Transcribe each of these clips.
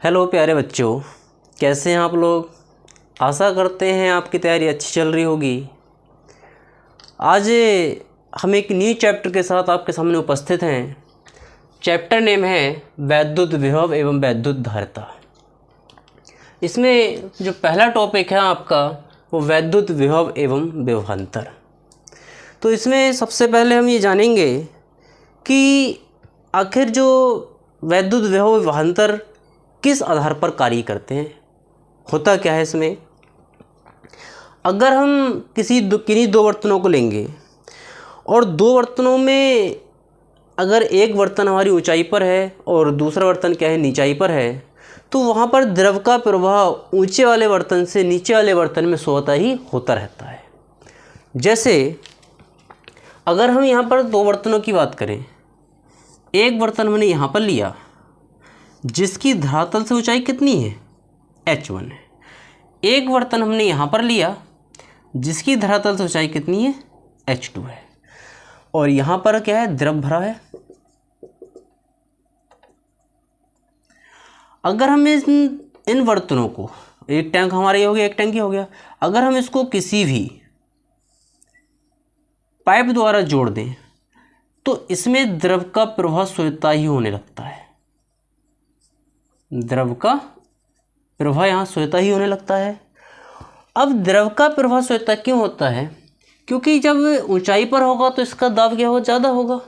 Hello प्यारे बच्चों, कैसे हैं आप लोग। आशा करते हैं आपकी तैयारी अच्छी चल रही होगी। आज हम एक न्यू चैप्टर के साथ आपके सामने उपस्थित हैं। चैप्टर नेम है वैद्युत विभव एवं वैद्युत धारिता। इसमें जो पहला टॉपिक है आपका वो वैद्युत विभव एवं विभवांतर। तो इसमें सबसे पहले हम ये जानेंगे कि आखिर जो वैद्युत विभव विभवांतर किस आधार पर कार्य करते हैं, होता क्या है इसमें। अगर हम किन्हीं दो बर्तनों को लेंगे और दो बर्तनों में अगर एक बर्तन हमारी ऊंचाई पर है और दूसरा बर्तन क्या है नीचाई पर है, तो वहाँ पर द्रव का प्रवाह ऊंचे वाले बर्तन से नीचे वाले बर्तन में स्वतः ही होता रहता है। जैसे अगर हम यहाँ पर दो बर्तनों की बात करें, एक बर्तन हमने यहाँ पर लिया जिसकी धरातल से ऊंचाई कितनी है, h1 है। एक बर्तन हमने यहाँ पर लिया जिसकी धरातल से ऊंचाई कितनी है, h2 है। और यहाँ पर क्या है, द्रव भरा है। अगर हम इन बर्तनों को, एक टैंक हमारा ये हो गया, एक टैंक ये हो गया, अगर हम इसको किसी भी पाइप द्वारा जोड़ दें तो इसमें द्रव का प्रवाह स्वतः ही होने लगता है। द्रव का प्रवाह यहाँ स्वतः ही होने लगता है। अब द्रव का प्रवाह स्वतः क्यों होता है, क्योंकि जब ऊंचाई पर होगा तो इसका दाब क्या होगा, ज़्यादा होगा,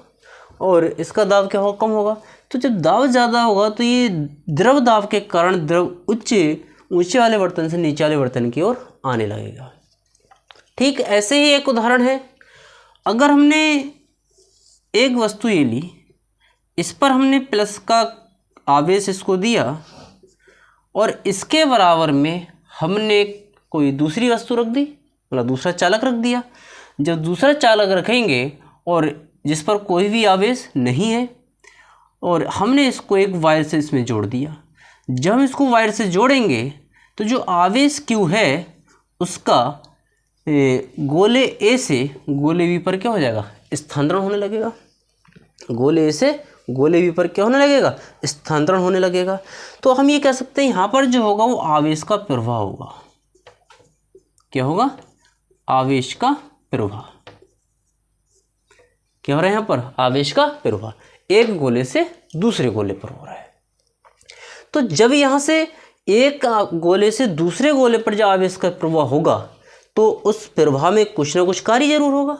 और इसका दाब क्या होगा, कम होगा। तो जब दाब ज़्यादा होगा तो ये द्रव दाब के कारण द्रव ऊंचे वाले बर्तन से नीचे वाले बर्तन की ओर आने लगेगा। ठीक ऐसे ही एक उदाहरण है। अगर हमने एक वस्तु ये ली, इस पर हमने प्लस का आवेश इसको दिया और इसके बराबर में हमने कोई दूसरी वस्तु रख दी, मतलब दूसरा चालक रख दिया। जब दूसरा चालक रखेंगे और जिस पर कोई भी आवेश नहीं है और हमने इसको एक वायर से इसमें जोड़ दिया, जब हम इसको वायर से जोड़ेंगे तो जो आवेश Q है उसका गोले A से गोले B पर क्या हो जाएगा, स्थानांतरण होने लगेगा। गोले A से गोले B पर क्या होने लगेगा, स्थानांतरण होने लगेगा। तो हम ये कह सकते हैं यहाँ पर जो होगा वो आवेश का प्रवाह होगा। क्या होगा, आवेश का प्रवाह। क्या हो रहा है यहाँ पर, आवेश का प्रवाह एक गोले से दूसरे गोले पर हो रहा है। तो जब यहाँ से एक गोले से दूसरे गोले पर जब आवेश का प्रवाह होगा तो उस प्रवाह में कुछ ना कुछ कार्य जरूर होगा।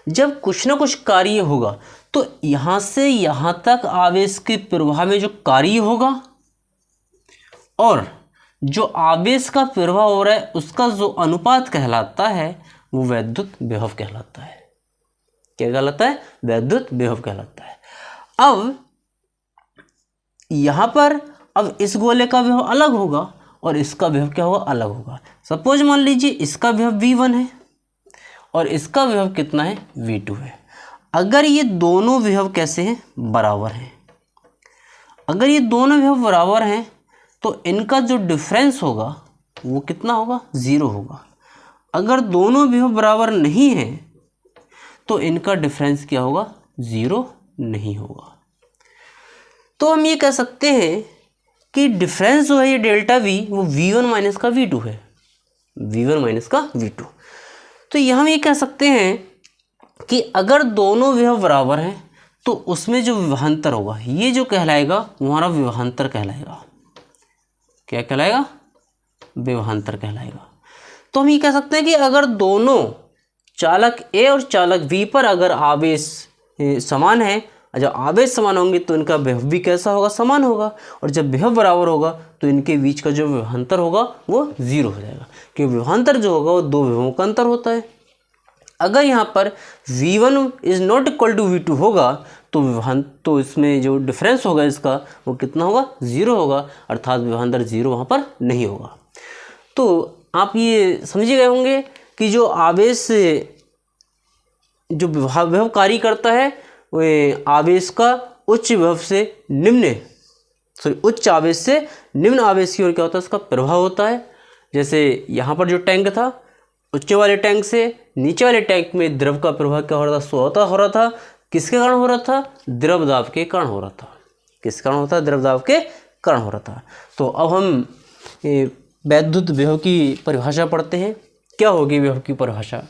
जब कुछ ना कुछ कार्य होगा तो यहाँ से यहाँ तक आवेश के प्रवाह में जो कार्य होगा और जो आवेश का प्रवाह हो रहा है उसका जो अनुपात कहलाता है वो वैद्युत विभव कहलाता है। क्या कहलाता है, वैद्युत विभव कहलाता है। अब यहाँ पर अब इस गोले का विभव अलग होगा और इसका विभव क्या होगा, अलग होगा। सपोज मान लीजिए इसका विभव V1 है और इसका विभव कितना है, V2 है। अगर ये दोनों विभव कैसे हैं, बराबर हैं, अगर ये दोनों विभव बराबर हैं तो इनका जो डिफरेंस होगा वो कितना होगा, 0 होगा। अगर दोनों विभव बराबर नहीं हैं तो इनका डिफरेंस क्या होगा, 0 नहीं होगा। तो हम ये कह सकते हैं कि डिफरेंस जो है ये डेल्टा V वो V1 माइनस का V2 है, V1 माइनस का V2। तो यह हम ये कह सकते हैं कि अगर दोनों विभव बराबर हैं तो उसमें जो विभवांतर होगा ये जो कहलाएगा वो हमारा विभवांतर कहलाएगा। क्या कहलाएगा, विभवांतर कहलाएगा। तो हम ये कह सकते हैं कि अगर दोनों चालक A और चालक V पर अगर आवेश समान है, जब आवेश समान होंगे तो इनका विभव भी कैसा होगा, समान होगा। और जब विभव बराबर होगा तो इनके बीच का जो विभवांतर होगा वो 0 हो जाएगा, क्योंकि विभवांतर जो होगा वो दो विभवों का अंतर होता है। अगर यहाँ पर V1 is not equal to V2 होगा तो इसमें जो डिफरेंस होगा इसका वो कितना होगा, 0 होगा, अर्थात विभवांतर 0 वहाँ पर नहीं होगा। तो आप ये समझ गए होंगे कि जो आवेश जो विभव कार्य करता है वो आवेश का उच्च विभव से उच्च आवेश से निम्न आवेश की ओर क्या होता है, उसका प्रभाव होता है। जैसे यहाँ पर जो टैंक था, उच्च वाले टैंक से नीचे वाले टैंक में द्रव का प्रवाह क्या हो रहा था, स्वतः हो रहा था। किसके कारण हो रहा था, द्रव दाब के कारण हो रहा था। किस कारण होता है, द्रव दाब के कारण हो रहा था। तो अब हम वैद्युत विभव की परिभाषा पढ़ते हैं। क्या होगी विभव की परिभाषा?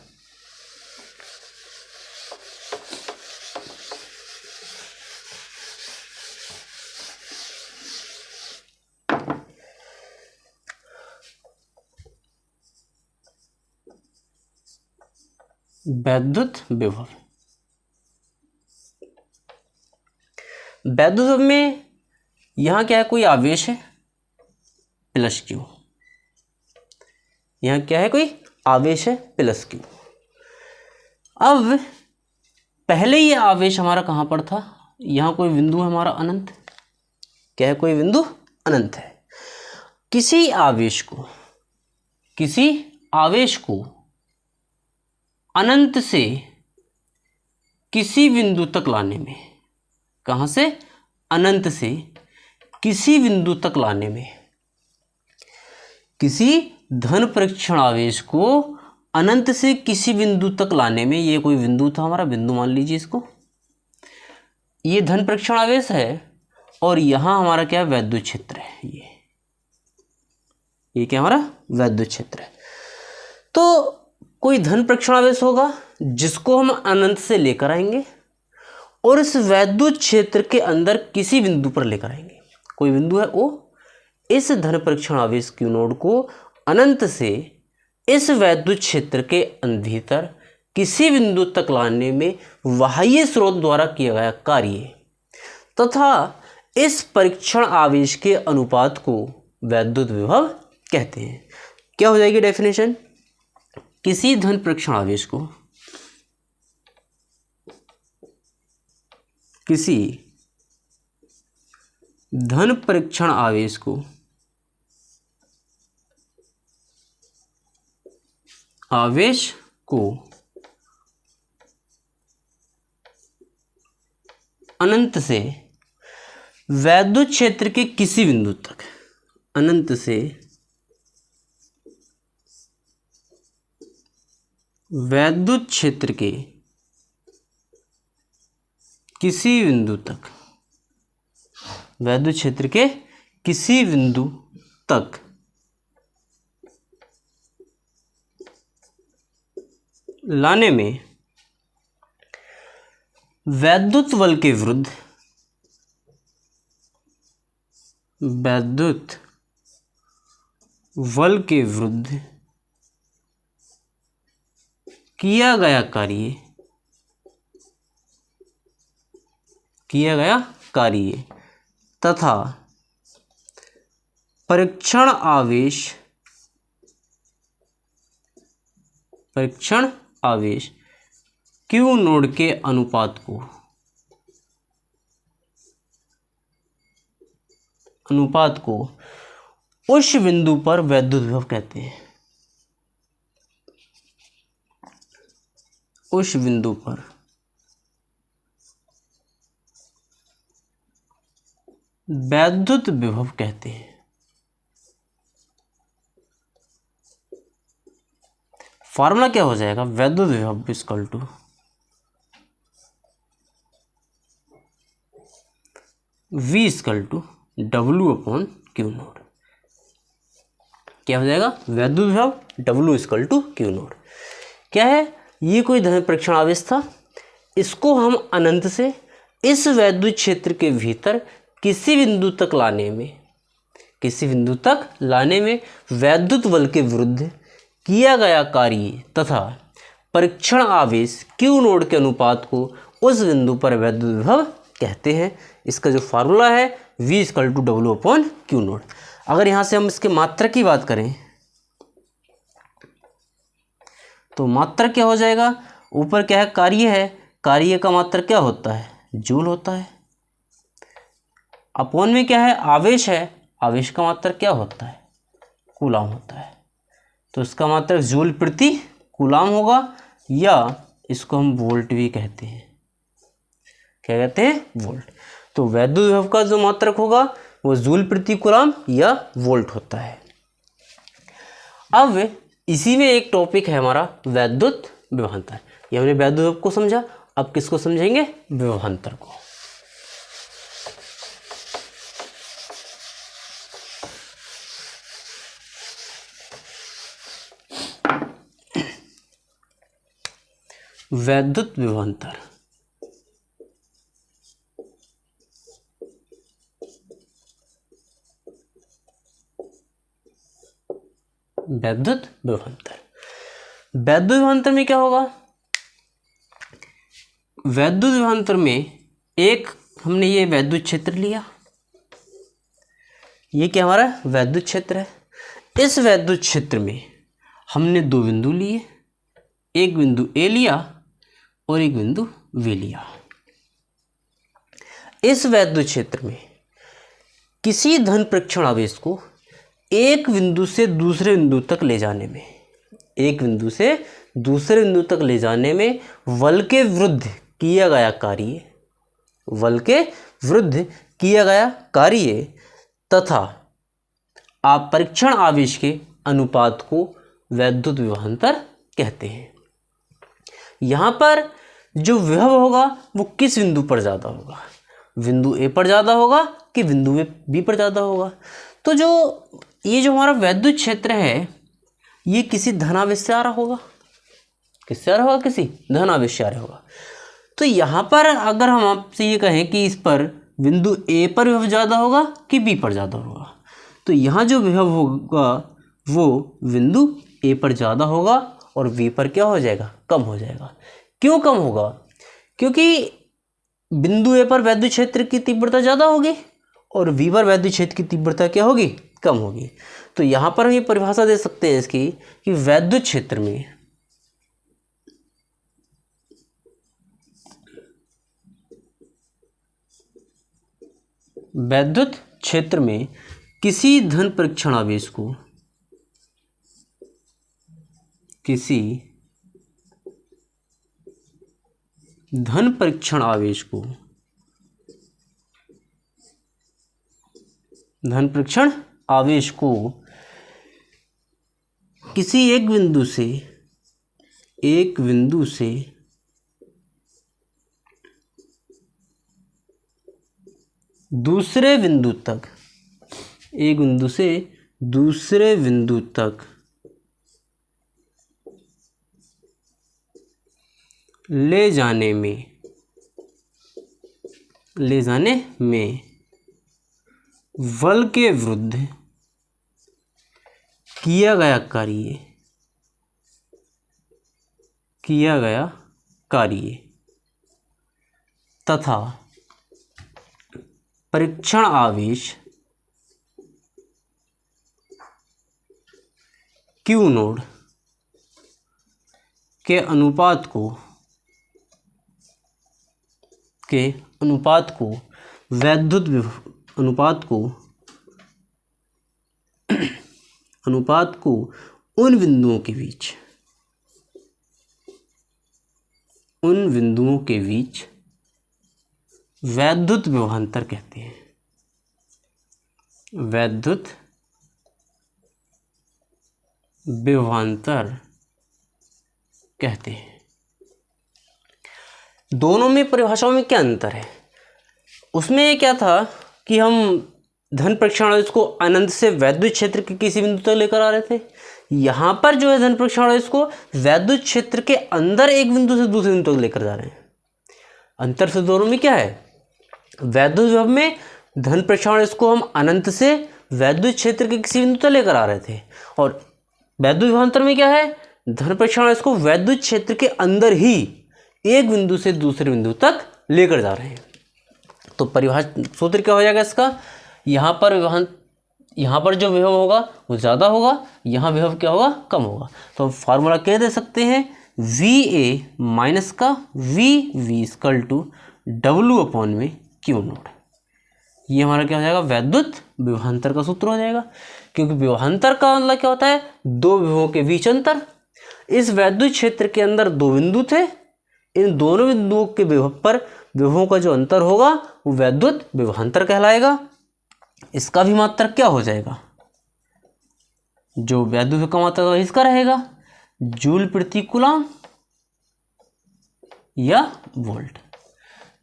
वैद्युत विभव, वैद्युत विभव में यहाँ क्या है, कोई आवेश है प्लस क्यू। यहाँ क्या है, कोई आवेश है प्लस क्यू। अब पहले ये आवेश हमारा कहाँ पर था? यहाँ कोई बिंदु है हमारा अनंत। क्या है, कोई बिंदु अनंत है। किसी आवेश को अनंत से किसी बिंदु तक लाने में, कहाँ से? अनंत से किसी बिंदु तक लाने में, किसी धन परीक्षण आवेश को अनंत से किसी बिंदु तक लाने में, ये कोई बिंदु था हमारा, बिंदु मान लीजिए इसको, ये धन परीक्षण आवेश है और यहाँ हमारा क्या है, वैद्युत क्षेत्र है। ये क्या हमारा वैद्युत क्षेत्र है। तो कोई धन परीक्षण आवेश होगा जिसको हम अनंत से लेकर आएंगे और इस वैद्युत क्षेत्र के अंदर किसी बिंदु पर लेकर आएंगे। कोई बिंदु है O, इस धन परीक्षण आवेश Q नोड को अनंत से इस वैद्युत क्षेत्र के भीतर किसी बिंदु तक लाने में बाह्य स्रोत द्वारा किया गया कार्य तथा इस परीक्षण आवेश के अनुपात को वैद्युत विभव कहते हैं। क्या हो जाएगी डेफिनेशन? किसी धन परीक्षण आवेश को, किसी धन परीक्षण आवेश को अनंत से वैद्युत क्षेत्र के किसी बिंदु तक, अनंत से वैद्युत क्षेत्र के किसी बिंदु तक, वैद्युत क्षेत्र के किसी बिंदु तक लाने में वैद्युत बल के विरुद्ध, वैद्युत बल के विरुद्ध किया गया कार्य तथा परीक्षण आवेश Q नोड के अनुपात को उस बिंदु पर वैद्युत विभव कहते हैं। उस बिंदु पर वैद्युत विभव कहते हैं। फॉर्मूला क्या हो जाएगा? वैद्युत विभव equal to V equal to W upon Q naught. क्या हो जाएगा? वैद्युत विभव W equal to Q naught. क्या है? ये कोई धन परीक्षण आवेश था, इसको हम अनंत से इस वैद्युत क्षेत्र के भीतर किसी बिंदु तक लाने में वैद्युत बल के विरुद्ध किया गया कार्य तथा परीक्षण आवेश Q नोड के अनुपात को उस बिंदु पर वैद्युत विभव कहते हैं। इसका जो फार्मूला है V equal to W upon Q naught. अगर यहाँ से हम इसके मात्रक की बात करें तो मात्रक क्या हो जाएगा? ऊपर क्या है? कार्य है, कार्य का मात्रक क्या होता है? जूल होता है। अपॉन में क्या है? आवेश है, आवेश का मात्रक क्या होता है? कूलाम होता है। तो इसका मात्रक जूल प्रति कूलाम होगा या इसको हम वोल्ट भी कहते हैं। क्या कहते हैं? वोल्ट। तो वैद्युत विभव का जो मात्रक होगा वो जूल प्रति कूलाम या वोल्ट होता है। अब इसी में एक टॉपिक है हमारा वैद्युत विभवांतर। ये हमने वैद्युत विभव को समझा, अब किसको समझेंगे? विभवांतर को। वैद्युत विभवांतर। वैद्युत विभवांतर, वैद्युत विभवांतर में क्या होगा? वैद्युत विभवांतर में एक हमने ये वैद्युत क्षेत्र लिया, ये क्या हमारा वैद्युत क्षेत्र है। इस वैद्युत क्षेत्र में हमने दो बिंदु लिए, एक बिंदु ए लिया और एक बिंदु बी लिया। इस वैद्युत क्षेत्र में किसी धन परीक्षण आवेश को एक बिंदु से दूसरे बिंदु तक ले जाने में, एक बिंदु से दूसरे बिंदु तक ले जाने में बल के विरुद्ध किया गया कार्य, बल के विरुद्ध किया गया कार्य तथा अपरीक्षण आवेश के अनुपात को वैद्युत विभवांतर कहते हैं। यहाँ पर जो विभव होगा वो किस बिंदु पर ज़्यादा होगा, बिंदु ए पर ज़्यादा होगा कि बिंदु बी पर ज़्यादा होगा। तो ये जो हमारा वैद्युत क्षेत्र है ये किसी धनावेश से आ रहा होगा, किससे आ रहा होगा? किसी धनावेश से आ रहा होगा। तो यहाँ पर अगर हम आपसे ये कहें कि इस पर बिंदु ए पर विभव ज़्यादा होगा कि बी पर ज़्यादा होगा, तो यहाँ जो विभव होगा वो बिंदु ए पर ज़्यादा होगा और बी पर क्या हो जाएगा? कम हो जाएगा। क्यों कम होगा? क्योंकि बिंदु ए पर वैद्युत क्षेत्र की तीव्रता ज़्यादा होगी और बी पर वैद्युत क्षेत्र की तीव्रता क्या होगी? कम होगी। तो यहाँ पर हम ये परिभाषा दे सकते हैं इसकी कि वैद्युत क्षेत्र में किसी धन परीक्षण आवेश को, किसी धन परीक्षण आवेश को, धन परीक्षण आवेश को किसी एक बिंदु से दूसरे बिंदु तक, एक बिंदु से दूसरे बिंदु तक ले जाने में बल के विरुद्ध किया गया कार्य तथा परीक्षण आवेश Q नोड के अनुपात को वैद्युत अनुपात को उन बिंदुओं के बीच वैद्युत विभवांतर कहते हैं। वैद्युत विभवांतर कहते हैं। दोनों में परिभाषाओं में क्या अंतर है? उसमें क्या था कि हम धन परीक्षण आवेश को अनंत से वैद्युत क्षेत्र के किसी बिंदु तक लेकर आ रहे थे। यहाँ पर जो है धन परीक्षण आवेश को वैद्युत क्षेत्र के अंदर एक बिंदु से दूसरे बिंदु तक लेकर जा रहे हैं। अंतर से दोनों में क्या है? वैद्युत विभव में धन परीक्षण आवेश को हम अनंत से वैद्युत क्षेत्र के किसी बिंदु तक लेकर आ रहे थे और वैद्युत विभवांतर में क्या है? धन परीक्षण आवेश को वैद्युत क्षेत्र के अंदर ही एक बिंदु से दूसरे बिंदु तक लेकर जा रहे हैं। तो परिभाषा सूत्र क्या हो जाएगा इसका? यहाँ पर जो विभव होगा वो ज़्यादा होगा, यहाँ विभव क्या होगा? कम होगा। तो हम फार्मूला क्या दे सकते हैं? VA माइनस का VV equal to W/Q naught. ये हमारा क्या हो जाएगा? वैद्युत विभवांतर का सूत्र हो जाएगा। क्योंकि विभवांतर का मतलब क्या होता है? दो विभवों के बीच अंतर। इस वैद्युत क्षेत्र के अंदर दो बिंदु थे, इन दोनों बिंदुओं के विभव पर विभवों का जो अंतर होगा वो वैद्युत विभवांतर कहलाएगा। इसका भी मात्रक क्या हो जाएगा? जो वैद्युत का मात्रक इसका रहेगा जूल प्रति कूलम या वोल्ट,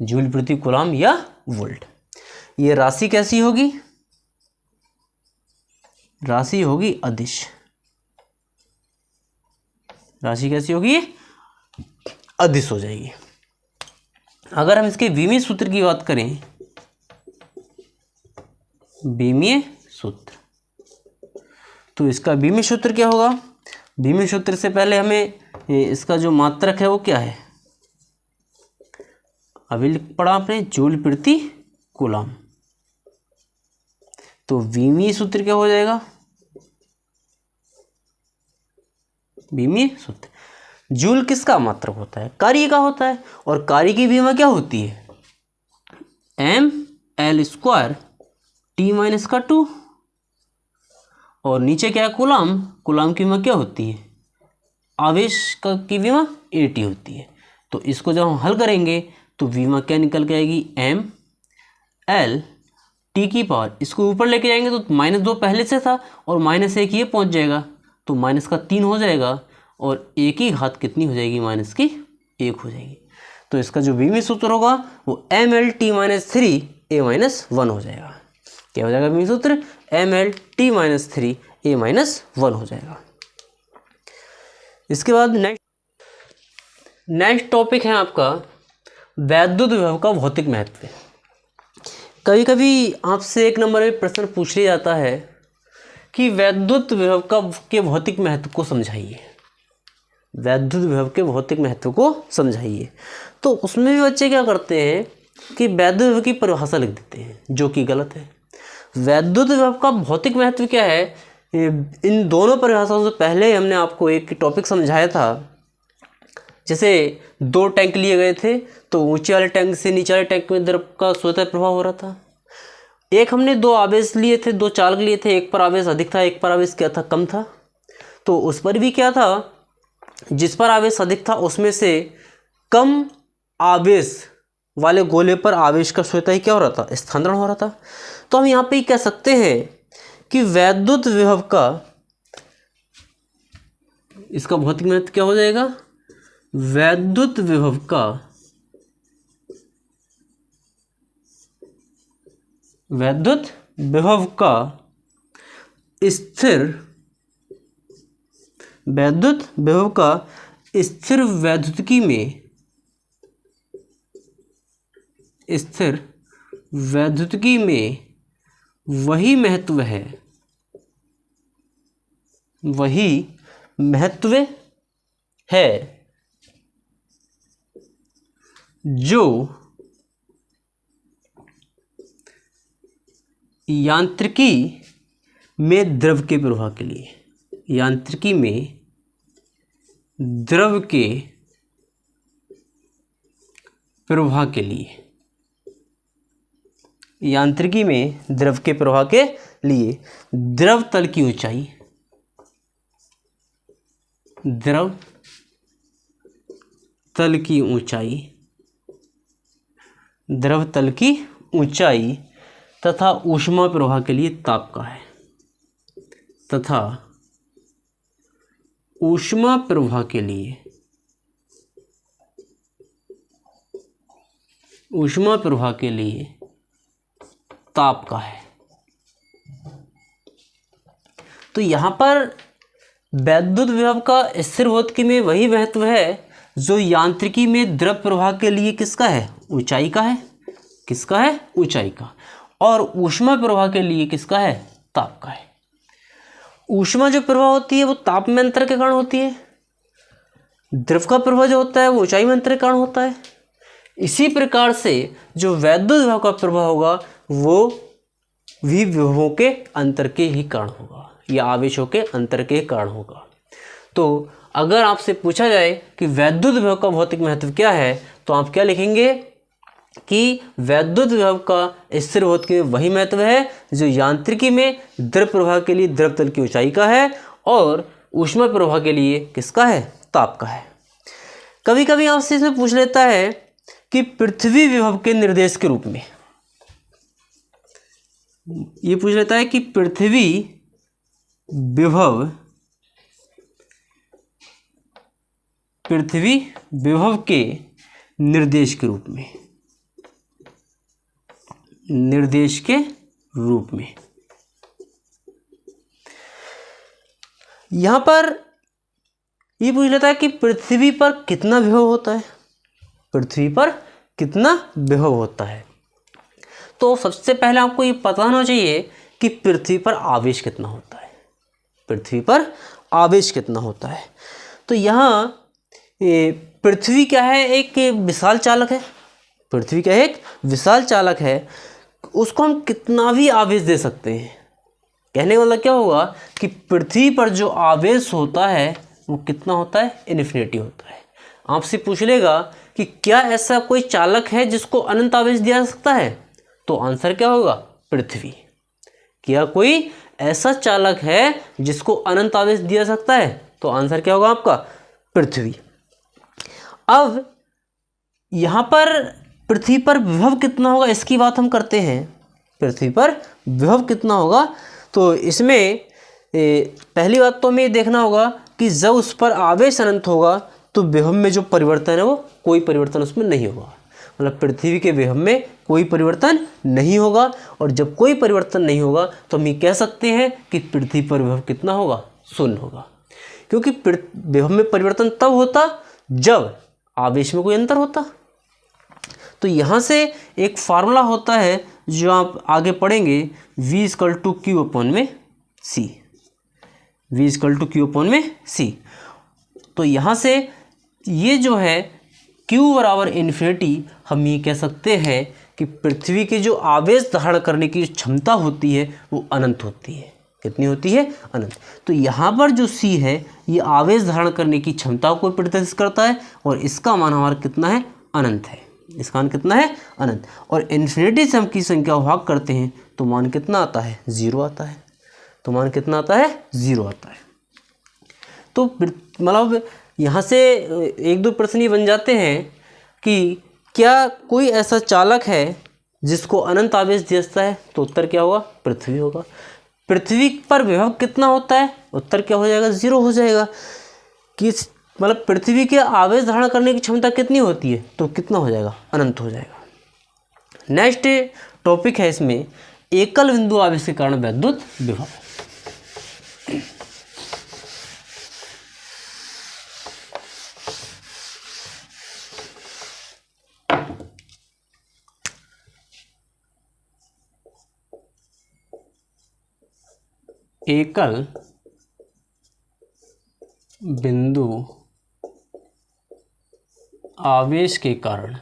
जूल प्रति कूलम या वोल्ट। ये राशि कैसी होगी? राशि होगी अदिश। राशि कैसी होगी? अदिश हो जाएगी। अगर हम इसके विमीय सूत्र की बात करें, विमीय सूत्र, तो इसका विमीय सूत्र क्या होगा? विमीय सूत्र से पहले हमें इसका जो मात्रक है वो क्या है, अभी पढ़ा आपने, जूल प्रति कूलम। तो विमीय सूत्र क्या हो जाएगा? विमीय सूत्र, जूल किसका मात्रक होता है? कार्य का होता है। और कार्य की विमा क्या होती है? mL² T-2। और नीचे क्या है? कूलम। कूलम की विमा क्या होती है? आवेश का की विमा AT होती है। तो इसको जब हम हल करेंगे तो विमा क्या निकल के आएगी? mL T⁻, इसको ऊपर लेके जाएंगे तो -2 पहले से था और -1 ये पहुंच जाएगा, तो -3 हो जाएगा और 1 की घात कितनी हो जाएगी? -1 हो जाएगी। तो इसका जो विमीय सूत्र होगा वो mLT-3A-1 हो जाएगा। क्या हो जाएगा विमीय सूत्र? mLT-3A-1 हो जाएगा। इसके बाद नेक्स्ट टॉपिक है आपका वैद्युत विभव का भौतिक महत्व। कभी कभी आपसे 1 नंबर में प्रश्न पूछ लिया जाता है कि वैद्युत विभव के भौतिक महत्व को समझाइए, वैद्युत विभव के भौतिक महत्व को समझाइए। तो उसमें भी बच्चे क्या करते हैं कि वैद्युत विभव की परिभाषा लिख देते हैं, जो कि गलत है। वैद्युत विभव का भौतिक महत्व क्या है? इन दोनों परिभाषाओं से पहले हमने आपको एक टॉपिक समझाया था। जैसे 2 टैंक लिए गए थे, तो ऊंचे वाले टैंक से नीचे वाले टैंक में द्रव का स्वतः प्रवाह हो रहा था। एक हमने 2 आवेश लिए थे, 2 चालक लिए थे, एक पर आवेश अधिक था, एक पर आवेश क्या था? कम था। तो उस पर भी क्या था? जिस पर आवेश अधिक था उसमें से कम आवेश वाले गोले पर आवेश का स्वतः ही क्या हो रहा था? स्थानांतरण हो रहा था। तो हम यहाँ पे कह सकते हैं कि वैद्युत विभव का इसका भौतिक महत्व क्या हो जाएगा? वैद्युत विभव का स्थिर वैद्युतिकी में वही महत्व है जो यांत्रिकी में द्रव के प्रवाह के लिए, यांत्रिकी में द्रव के प्रवाह के लिए, यांत्रिकी में द्रव के प्रवाह के लिए द्रव तल की ऊंचाई, द्रव तल की ऊंचाई तथा ऊष्मा प्रवाह के लिए ताप का है, तथा ऊष्मा प्रवाह के लिए ताप का है। तो यहाँ पर वैद्युत विभव का स्थिर भौतिकी में वही महत्व है जो यांत्रिकी में द्रव प्रवाह के लिए किसका है? ऊंचाई का है। किसका है? ऊंचाई का। और ऊष्मा प्रवाह के लिए किसका है? ताप का है। ऊष्मा जो प्रवाह होती है वो ताप में अंतर के कारण होती है, द्रव का प्रवाह जो होता है वो ऊंचाई में अंतर के कारण होता है। इसी प्रकार से जो वैद्युत विभव का प्रवाह होगा वो भी विभवों के अंतर के ही कारण होगा, या आवेशों के अंतर के कारण होगा। तो अगर आपसे पूछा जाए कि वैद्युत विभव का भौतिक महत्व क्या है, तो आप क्या लिखेंगे कि वैद्युत विभव का स्थिर भौतिकी में वही महत्व है जो यांत्रिकी में द्रव प्रवाह के लिए द्रव तल की ऊंचाई का है और ऊष्मा प्रवाह के लिए किसका है? ताप का है। कभी कभी आपसे इसमें पूछ लेता है कि पृथ्वी विभव के निर्देश के रूप में, ये पूछ लेता है कि पृथ्वी विभव के निर्देश के रूप में, यहां पर ये पूछ लेता है कि पृथ्वी पर कितना विभव होता है, पृथ्वी पर कितना विभव होता है। तो सबसे पहले आपको ये पता होना चाहिए कि पृथ्वी पर आवेश कितना होता है, पृथ्वी पर आवेश कितना होता है। तो यहाँ पृथ्वी क्या है, एक विशाल चालक है, पृथ्वी क्या है, एक विशाल चालक है, उसको हम कितना भी आवेश दे सकते हैं। कहने का मतलब क्या होगा कि पृथ्वी पर जो आवेश होता है वो कितना होता है, इन्फिनिटी होता है। आपसे पूछ लेगा कि क्या ऐसा कोई चालक है जिसको अनंत आवेश दिया जा सकता है, तो आंसर क्या होगा, पृथ्वी। क्या कोई ऐसा चालक है जिसको अनंत आवेश दिया जा सकता है, तो आंसर क्या होगा आपका, पृथ्वी। अब यहाँ पर पृथ्वी पर विभव कितना होगा इसकी बात हम करते हैं। पृथ्वी पर विभव कितना होगा, तो इसमें पहली बात तो हमें देखना होगा कि जब उस पर आवेश अनंत होगा तो विभव में जो परिवर्तन है वो कोई परिवर्तन उसमें नहीं होगा, मतलब पृथ्वी के विभव में कोई परिवर्तन नहीं होगा। और जब कोई परिवर्तन नहीं होगा तो हम ये कह सकते हैं कि पृथ्वी पर विभव कितना होगा, शून्य होगा। क्योंकि विभव में परिवर्तन तब होता जब आवेश में कोई अंतर होता। तो यहाँ से एक फार्मूला होता है जो आप आगे पढ़ेंगे, V = Q/C, V = Q/C। तो यहाँ से ये जो है Q = इन्फिनिटी, हम ये कह सकते हैं कि पृथ्वी की जो आवेश धारण करने की क्षमता होती है वो अनंत होती है। कितनी होती है, अनंत। तो यहाँ पर जो C है ये आवेश धारण करने की क्षमता को प्रदर्शित करता है और इसका मान हमारा कितना है, अनंत है। इसका मान कितना है, अनंत। और इन्फिनिटी से हम की संख्या भाग करते हैं तो मान कितना आता है, 0 आता है। तो मान कितना आता है, 0 आता है। तो मतलब यहाँ से एक दो प्रश्न ये बन जाते हैं कि क्या कोई ऐसा चालक है जिसको अनंत आवेश दिया जाता है, तो उत्तर क्या होगा, पृथ्वी होगा। पृथ्वी पर विभव कितना होता है, उत्तर क्या हो जाएगा, 0 हो जाएगा। कि मतलब पृथ्वी के आवेश धारण करने की क्षमता कितनी होती है, तो कितना हो जाएगा, अनंत हो जाएगा। नेक्स्ट टॉपिक है इसमें एकल बिंदु आवेश के कारण वैद्युत विभव। एकल बिंदु आवेश के कारण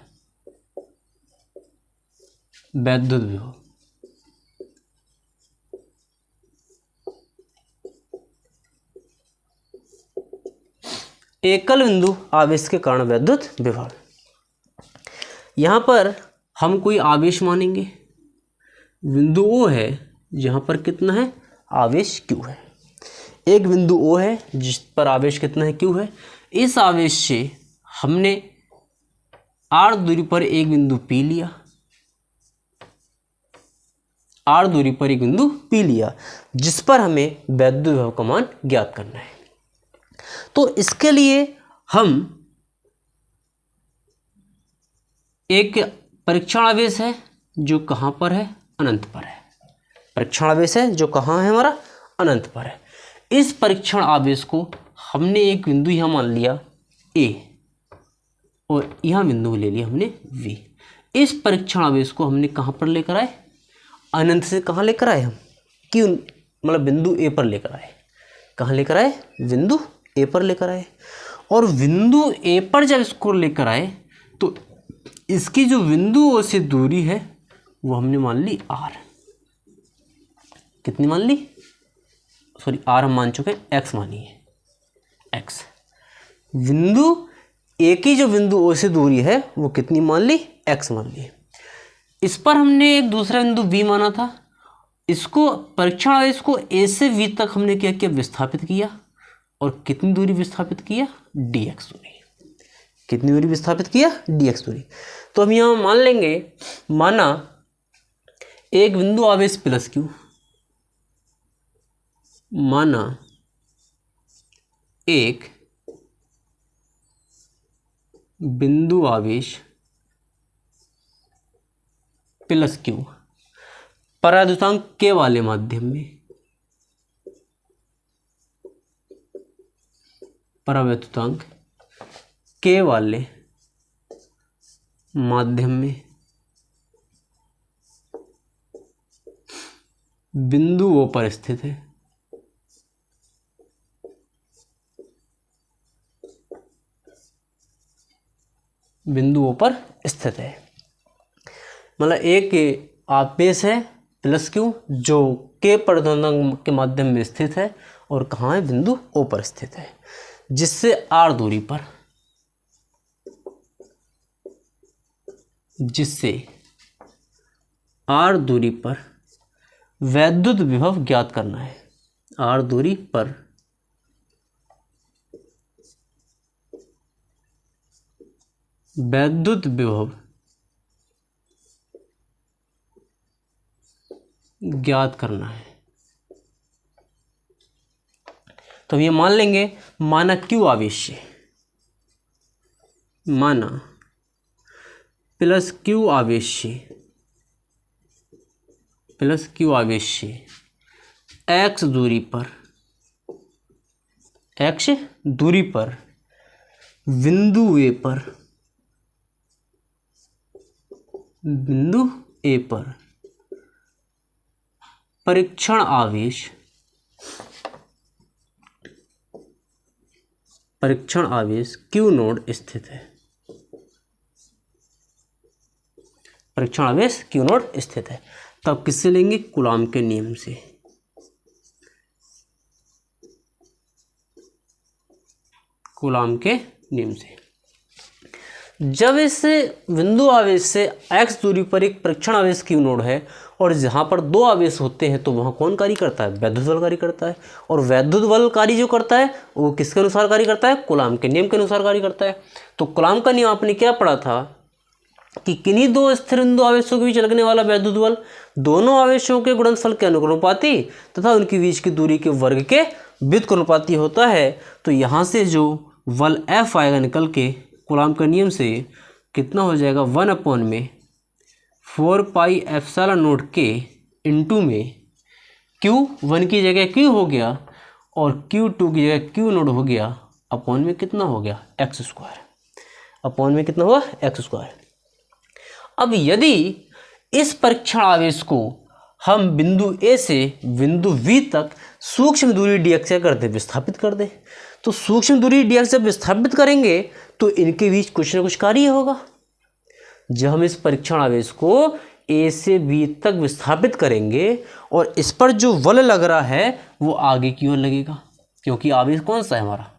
वैद्युत विभव। एकल बिंदु आवेश के कारण वैद्युत विभव। यहाँ पर हम कोई आवेश मानेंगे, बिंदु O है जहाँ पर कितना है, आवेश Q है। एक बिंदु O है जिस पर आवेश कितना है, Q है। इस आवेश से हमने R दूरी पर एक बिंदु P लिया, R दूरी पर एक बिंदु P लिया, जिस पर हमें वैद्युत विभव का मान ज्ञात करना है। तो इसके लिए हम एक परीक्षण आवेश है जो कहाँ पर है, अनंत पर है। परीक्षण आवेश है जो कहाँ है, हमारा अनंत पर है। इस परीक्षण आवेश को हमने एक बिंदु यहाँ मान लिया A और यहाँ बिंदु ले लिया हमने V। इस परीक्षण आवेश को हमने कहाँ पर लेकर आए, अनंत से कहाँ लेकर आए हम, क्यों, मतलब बिंदु A पर लेकर आए। कहाँ लेकर आए, बिंदु A पर लेकर आए। और बिंदु A पर जब इसको लेकर आए तो इसकी जो बिंदु O से दूरी है वो हमने मान ली R। कितनी मान ली, सॉरी R हम मान चुके हैं, X मानी है, X। बिंदु A की जो बिंदु O से दूरी है वो कितनी मान ली, X मान ली। इस पर हमने एक दूसरा बिंदु B माना था। इसको परीक्षण आवेश को A से V तक हमने क्या किया, विस्थापित किया। और कितनी दूरी विस्थापित किया, dx दूरी। कितनी दूरी विस्थापित किया, dx दूरी। तो हम यहाँ मान लेंगे, माना एक बिंदु आवेश प्लस Q, माना एक बिंदु आवेश प्लस Q पराद्युतांक K वाले माध्यम में, परावैद्युतांक के वाले माध्यम में बिंदु O पर स्थित है। बिंदु O पर स्थित है, मतलब एक आवेश है प्लस Q जो K परावैद्युतांक के माध्यम में स्थित है और कहाँ है, बिंदु O पर स्थित है, जिससे R दूरी पर, जिससे R दूरी पर वैद्युत विभव ज्ञात करना है। R दूरी पर वैद्युत विभव ज्ञात करना है। तो ये मान लेंगे, माना Q आवेश है, माना प्लस Q आवेश है, प्लस Q आवेश है x दूरी पर, x दूरी पर बिंदु A पर, बिंदु A पर परीक्षण आवेश, परीक्षण आवेश Q नोड स्थित है। परीक्षण आवेश Q नोड स्थित है। तब किससे लेंगे, कूलाम के नियम से। कूलाम के नियम से जब इस बिंदु आवेश से x दूरी पर एक परीक्षण आवेश Q नोड है और जहाँ पर दो आवेश होते हैं तो वहाँ कौन कार्य करता है, वैद्युत बल कार्य करता है। और वैद्युत बल कार्य जो करता है वो किसके अनुसार कार्य करता है, कूलाम के नियम के अनुसार कार्य करता है। तो कूलाम का नियम आपने क्या पढ़ा था कि किन्हीं दो स्थिर बिंदु आवेशों के बीच लगने वाला वैद्युत बल दोनों आवेशों के गुणनफल के अनुपाती तथा उनके बीच की दूरी के वर्ग के व्युत्क्रमानुपाती होता है। तो यहाँ से जो बल F आएगा निकल के कूलाम के नियम से कितना हो जाएगा, 1/4πε0K इंटू में Q1 की जगह Q हो गया और Q2 की जगह Q नोड हो गया, अपॉन में कितना हो गया, x², अपॉन में कितना हुआ, x²। अब यदि इस परीक्षण आवेश को हम बिंदु A से बिंदु V तक सूक्ष्म दूरी dx क्या कर दे, विस्थापित कर दे, तो सूक्ष्म दूरी dx जब विस्थापित करेंगे तो इनके बीच कुछ ना कुछ कार्य होगा। जब हम इस परीक्षण आवेश को A से B तक विस्थापित करेंगे और इस पर जो बल लग रहा है वो आगे की ओर लगेगा, क्योंकि आवेश कौन सा है हमारा,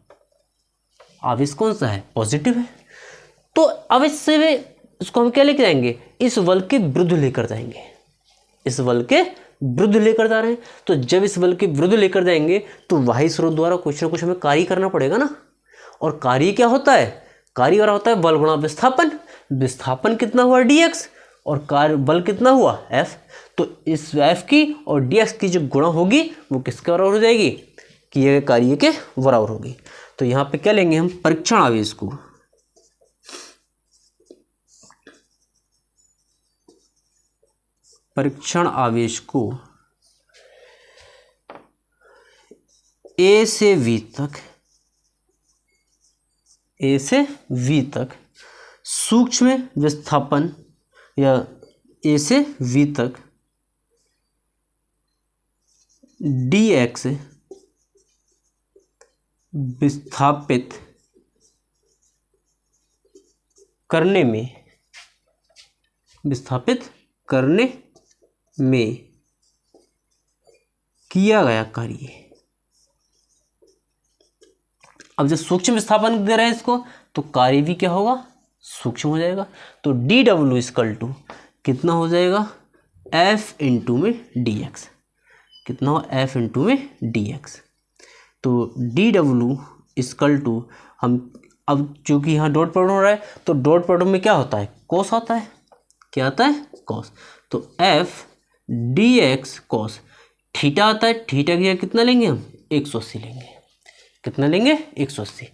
आवेश कौन सा है, पॉजिटिव है। तो अब इससे इसको हम क्या लेकर जाएंगे, इस बल के विरुद्ध लेकर जाएंगे, इस बल के विरुद्ध लेकर जा रहे हैं। तो जब इस बल के विरुद्ध लेकर जाएंगे तो वाही स्रोत द्वारा कुछ ना कुछ हमें कार्य करना पड़ेगा ना। और कार्य क्या होता है, कार्य हो रहा होता है बल गुणा विस्थापन। विस्थापन कितना हुआ, dx, और कार्य बल कितना हुआ, F। तो इस F की और dx की जो गुणा होगी वो किसके बराबर हो जाएगी, किए गए कार्य के बराबर होगी। तो यहाँ पे क्या लेंगे हम, परीक्षण आवेश को, परीक्षण आवेश को A से V तक, A से V तक सूक्ष्म विस्थापन, या A से V तक dx विस्थापित करने में, विस्थापित करने में किया गया कार्य। अब जब सूक्ष्म विस्थापन दे रहे हैं इसको तो कार्य भी क्या होगा, सूक्ष्म हो जाएगा। तो dw इक्वल टू कितना हो जाएगा, F इंटू में dx, कितना हो, F इंटू में dx। तो dw इक्वल टू हम, अब चूंकि यहाँ डॉट प्रोडक्ट हो रहा है तो डॉट प्रोडक्ट में क्या होता है, कॉस आता है, क्या आता है, कॉस। तो F dx कॉस थीटा आता है, थीटा की जगह कितना लेंगे हम, 180 लेंगे। कितना लेंगे, 180।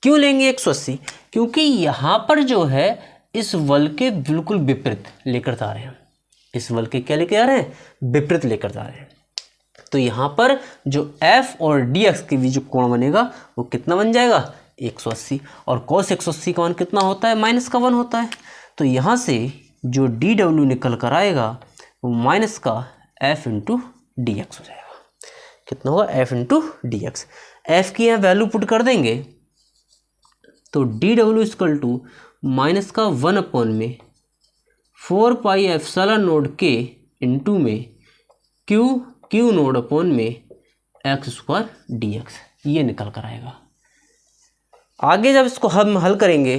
क्यों लेंगे 180, क्योंकि यहाँ पर जो है इस बल के बिल्कुल विपरीत लेकर जा रहे हैं, इस बल के क्या लेकर जा रहे हैं, विपरीत लेकर जा रहे हैं। तो यहाँ पर जो f और dx के बीच जो कोण बनेगा वो कितना बन जाएगा 180, और cos 180 का मान कितना होता है -1 होता है। तो यहाँ से जो dw निकल कर आएगा वो माइनस का f इंटू डी एक्स हो जाएगा। कितना होगा f into D x. F की यहाँ वैल्यू पुट कर देंगे तो dw इक्वल टू माइनस का 1 में 4 पाई एप्सिलॉन नोड के इंटू में क्यू नोड अपॉन में एक्स स्क्वायर डी एक्स, ये निकल कर आएगा। आगे जब इसको हम हल करेंगे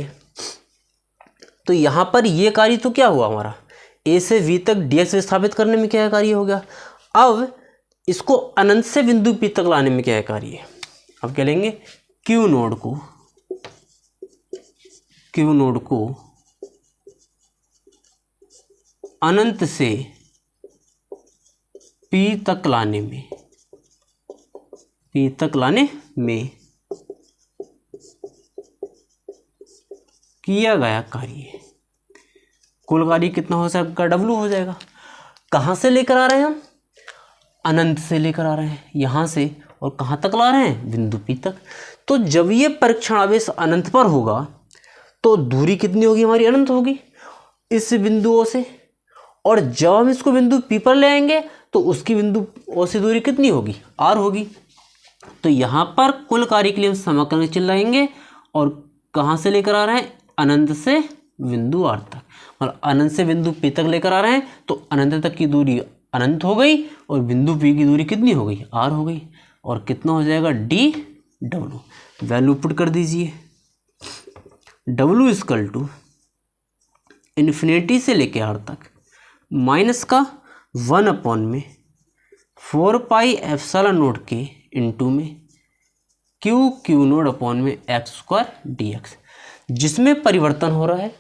तो यहाँ पर ये कार्य तो क्या हुआ हमारा, ए से वी तक डी एक्स स्थापित करने में क्या कार्य हो गया। अब इसको अनंत से बिंदु पी तक लाने में क्या कार्य है। अब क्या लेंगे, क्यू नोड को अनंत से पी तक लाने में किया गया कार्य, कुल कार्य कितना हो सकता है, W हो जाएगा। कहाँ से लेकर आ रहे हैं हम, अनंत से लेकर आ रहे हैं यहाँ से, और कहाँ तक ला रहे हैं, बिंदु P तक। तो जब ये परीक्षण आवेश अनंत पर होगा तो दूरी कितनी होगी हमारी, अनंत होगी इस बिंदुओं से, और जब हम इसको बिंदु P पर ले आएंगे तो उसकी बिंदु O से दूरी कितनी होगी, R होगी। तो यहाँ पर कुल कार्य के लिए हम समाकलन चिन्ह लगाएंगे, और कहाँ से लेकर आ रहे हैं, अनंत से बिंदु R तक, और अनंत से बिंदु P तक लेकर आ रहे हैं तो अनंत तक की दूरी अनंत हो गई और बिंदु P की दूरी कितनी हो गई, R हो गई, और कितना हो जाएगा dw। वैल्यू पुट कर दीजिए, W इक्वल टू इन्फिनिटी से लेके R तक माइनस का 1 में 4 पाई एप्सिलॉन नोड के इंटू में क्यू नोड अपॉन में एक्स स्क्वायर डी एक्स। जिसमें परिवर्तन हो रहा है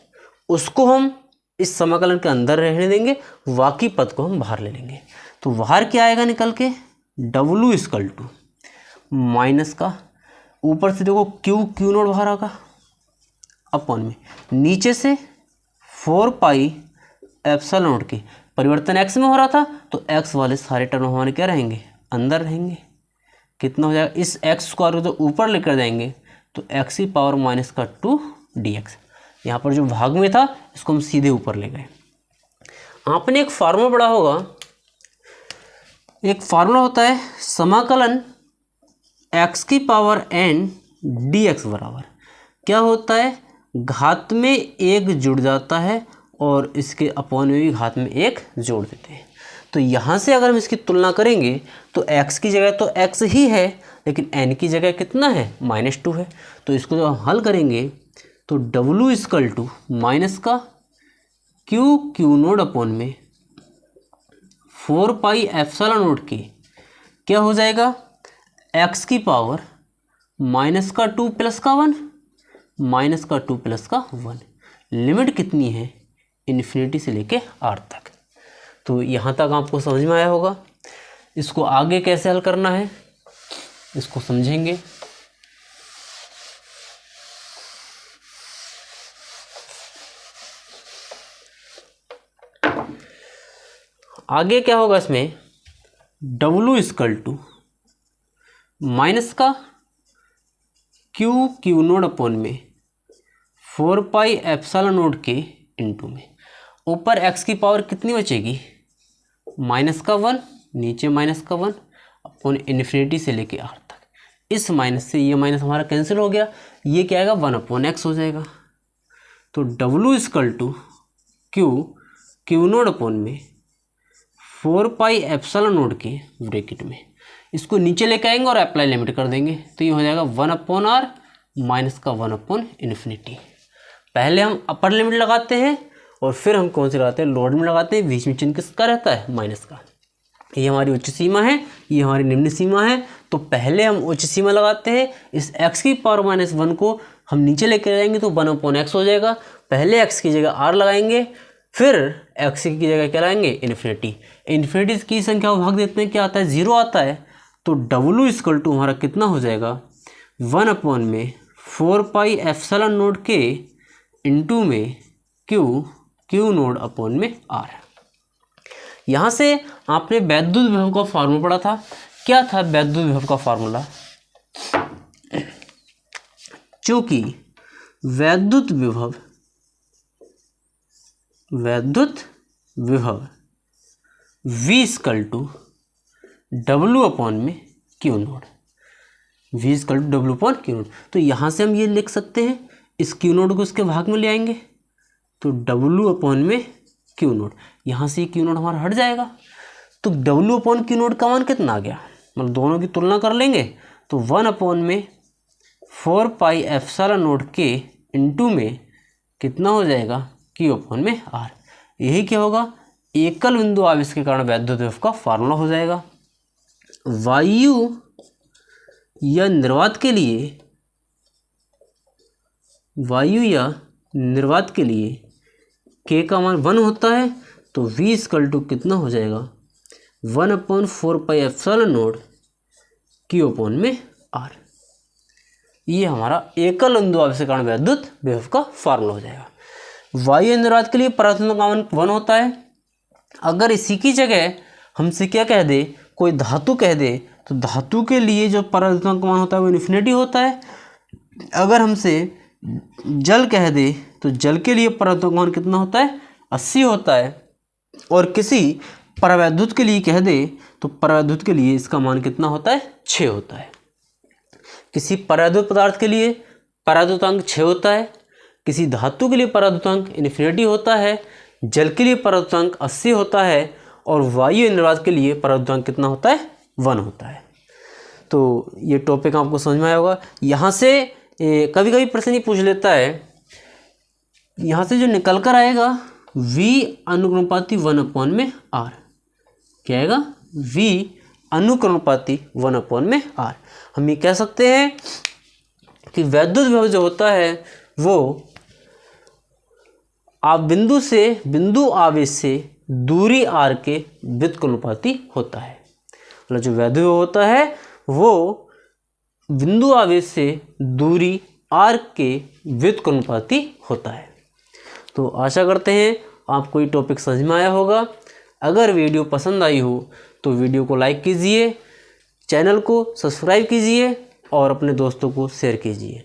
उसको हम इस समाकलन के अंदर रहने देंगे, बाकी पद को हम बाहर ले लेंगे। तो बाहर क्या आएगा निकल के, W इक्वल टू माइनस का, ऊपर से देखो क्यू नोड बाहर आएगा अपॉन में, नीचे से 4 पाई एप्सिलॉन नोड के, परिवर्तन x में हो रहा था तो x वाले सारे टर्म हमारे क्या रहेंगे, अंदर रहेंगे। कितना हो जाएगा, इस x स्क्वायर को तो ऊपर लेकर जाएंगे तो x की पावर माइनस का 2 dx। यहाँ पर जो भाग में था इसको हम सीधे ऊपर ले गए। आपने एक फार्मूला पढ़ा होगा, एक फार्मूला होता है समाकलन x की पावर n dx बराबर क्या होता है, घात में 1 जुड़ जाता है और इसके अपॉन में भी घात में 1 जोड़ देते हैं। तो यहाँ से अगर हम इसकी तुलना करेंगे तो x की जगह तो x ही है, लेकिन n की जगह कितना है, -2 है। तो इसको जब हम हल करेंगे तो W इक्वल टू माइनस का क्यू नोड अपॉन में 4 पाई एप्सिलॉन नोड के क्या हो जाएगा, x की पावर माइनस का 2 प्लस का 1, माइनस का 2 प्लस का 1। लिमिट कितनी है, इन्फिनिटी से लेके R तक। तो यहाँ तक आपको समझ में आया होगा। इसको आगे कैसे हल करना है इसको समझेंगे। आगे क्या होगा इसमें, W इक्वल टू माइनस का क्यू नोड अपॉन में 4 पाई एप्सिलॉन नोड के इंटू में, ऊपर x की पावर कितनी बचेगी, माइनस का 1, नीचे माइनस का 1 अपॉन इन्फिनिटी से लेके R तक। इस माइनस से ये माइनस हमारा कैंसिल हो गया, ये क्या आएगा 1 अपॉन x हो जाएगा। तो W equal to Q naught upon में 4 पाई एप्सिलॉन नोड के ब्रैकेट में, इसको नीचे लेके आएंगे और अप्लाई लिमिट कर देंगे तो ये हो जाएगा 1 अपॉन R माइनस का 1 अपॉन इन्फिनिटी। पहले हम अपर लिमिट लगाते हैं और फिर हम कौन से लगाते हैं, लोअर लिमिट लगाते हैं। बीच में चिन्ह किसका रहता है, माइनस का। ये हमारी उच्च सीमा है, ये हमारी निम्न सीमा है। तो पहले हम उच्च सीमा लगाते हैं, इस x की पावर -1 को हम नीचे लेके जाएंगे तो 1 अपॉन x हो जाएगा। पहले x की जगह R लगाएंगे, फिर x की जगह क्या लगाएंगे, इन्फिनिटी। इन्फिनिटी की संख्या को भाग देते हैं, क्या आता है, 0 आता है। तो W इक्वल टू हमारा कितना हो जाएगा, 1 अपॉन में 4 पाई एप्सिलॉन नोड के इंटू में क्यू नोड अपॉन में R। यहाँ से आपने वैद्युत विभव का फार्मूला पढ़ा था। क्या था वैद्युत विभव का फार्मूला? चूंकि वैद्युत विभव V equal to W upon में Q naught, V equal to W upon Q naught. तो यहाँ से हम ये लिख सकते हैं, इस Q नोट को इसके भाग में ले आएंगे तो W अपॉन में Q नोट, यहाँ से Q नोट हमारा हट जाएगा। तो W अपॉन Q नोट का मान कितना आ गया, मतलब दोनों की तुलना कर लेंगे तो 1 अपॉन में 4 पाई एप्सिलॉन नोट के इंटू में कितना हो जाएगा, Q अपॉन में R। यही क्या होगा, एकल बिंदु आवेश के कारण वैद्युत विभव का फार्मूला हो जाएगा। वायु या निर्वात के लिए K का मान 1 होता है तो V इक्वल टू कितना हो जाएगा, 1 upon 4 pi epsilon note Q upon में R। ये हमारा एकल बिंदु आवेश के कारण वैद्युत विभव का फार्मूला हो जाएगा। वायु निर्वात के लिए परावर्तन का मान 1 होता है। अगर इसी की जगह हमसे क्या कह दे, कोई धातु कह दे, तो धातु के लिए जो परावर्तन का मान होता है वो इन्फिनिटी होता है। अगर हमसे जल कह दे तो जल के लिए परावर्तन का मान कितना होता है, 80 होता है। और किसी परावैद्युत के लिए कह दे तो परावैद्युत के लिए इसका मान कितना होता है, 6 होता है। किसी परावैद्युत पदार्थ के लिए परावैद्युतांक 6 होता है, किसी धातु के लिए परावैद्युतांक इन्फिनिटी होता है, जल के लिए परावैद्युतांक 80 होता है और वायु निर्वात के लिए परावैद्युतांक कितना होता है, 1 होता है। तो ये टॉपिक आपको समझ में आया होगा। यहाँ से कभी कभी प्रश्न ये पूछ लेता है, यहाँ से जो निकल कर आएगा V अनुक्रमपाती 1 अपॉन में R, क्या आएगा, V अनुक्रमपाती 1 अपॉन में R। हम ये कह सकते हैं कि वैद्युत विभव जो होता है वो आप बिंदु आवेश से दूरी R के व्युत्क्रमानुपाती होता है। मतलब जो वैद्युत विभव होता है वो बिंदु आवेश से दूरी R के व्युत्क्रमानुपाती होता है। तो आशा करते हैं आपको ये टॉपिक समझ में आया होगा। अगर वीडियो पसंद आई हो तो वीडियो को लाइक कीजिए, चैनल को सब्सक्राइब कीजिए और अपने दोस्तों को शेयर कीजिए।